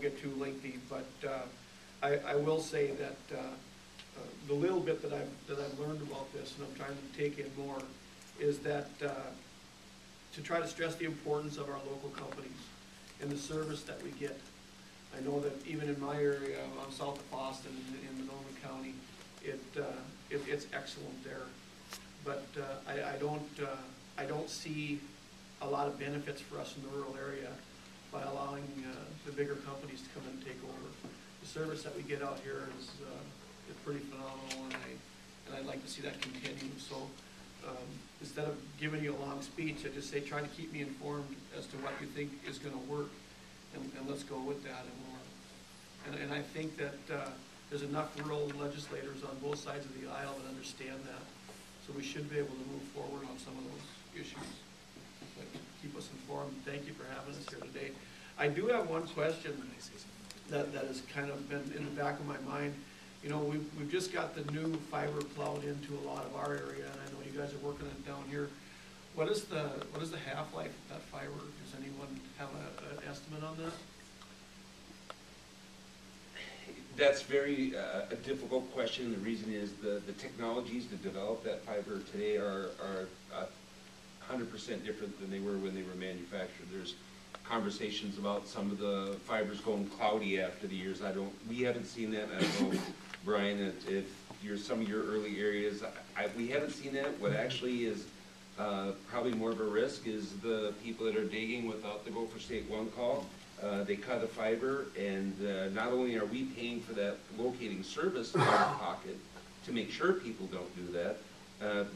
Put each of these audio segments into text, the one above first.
won't get too lengthy, but I will say that the little bit that I've learned about this, and I'm trying to take in more, is that to try to stress the importance of our local companies and the service that we get. I know that even in my area, I'm south of Boston, in Monona County, it's excellent there. But I don't see a lot of benefits for us in the rural area by allowing the bigger companies to come in and take over. The service that we get out here is pretty phenomenal, and I'd like to see that continue. So instead of giving you a long speech, I just say try to keep me informed as to what you think is going to work, and let's go with that and more. And I think that there's enough rural legislators on both sides of the aisle that understand that. So we should be able to move forward on some of those issues. But keep us informed. Thank you for having us here today. I do have one question that has kind of been in the back of my mind. You know, we've just got the new fiber plowed into a lot of our area, and I know you guys are working on it down here. What is the half-life of that fiber? Does anyone have an estimate on that? That's very a difficult question. The reason is the technologies to develop that fiber today are 100% different than they were when they were manufactured. There's conversations about some of the fibers going cloudy after the years. We haven't seen that. I don't know, Brian, if some of your early areas, we haven't seen that. What actually is probably more of a risk is the people that are digging without the Gopher State 1 call. They cut a fiber, and not only are we paying for that locating service out of pocket to make sure people don't do that,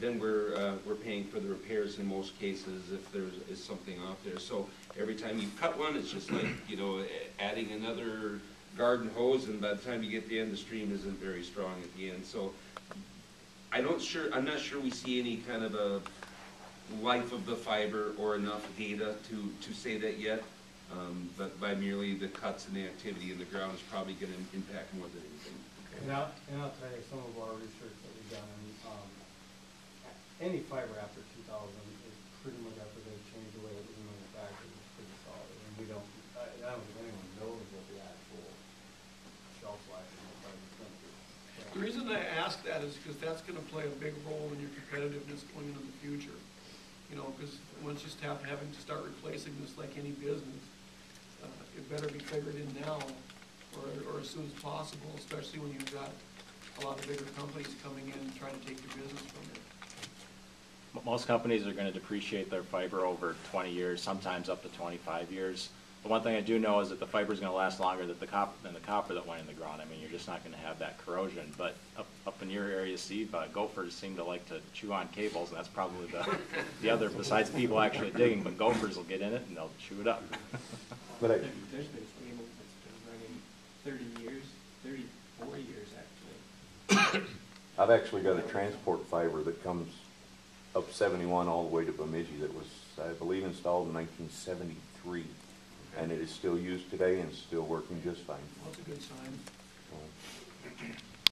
then we're paying for the repairs in most cases if there is something out there. So every time you cut one, it's just like, you know, adding another garden hose, and by the time you get to the end, the stream isn't very strong at the end. So I'm not sure we see any kind of a life of the fiber or enough data to say that yet. But by merely the cuts and the activity in the ground is probably going to impact more than anything. And I'll tell you, some of our research that we've done, any fiber after 2000 is pretty much after they've changed the way it was manufactured, is pretty solid. And I don't think anyone knows what the actual shelf life of the fiber is going to be. The reason I ask that is because that's going to play a big role in your competitiveness going into the future. You know, because once you start having to start replacing this like any business, it better be figured in now or as soon as possible, especially when you've got a lot of bigger companies coming in and trying to take your business from you. Most companies are going to depreciate their fiber over 20 years, sometimes up to 25 years. The one thing I do know is that the fiber is going to last longer than the copper that went in the ground. I mean, you're just not going to have that corrosion. But up in your area, Steve, gophers seem to like to chew on cables, and that's probably the other, besides people actually digging, but gophers will get in it and they'll chew it up. But there's been cable that's been running 30 years, 34 years actually. I've actually got a transport fiber that comes up 71 all the way to Bemidji that was, I believe, installed in 1973. And it is still used today and still working just fine. That's a good sign.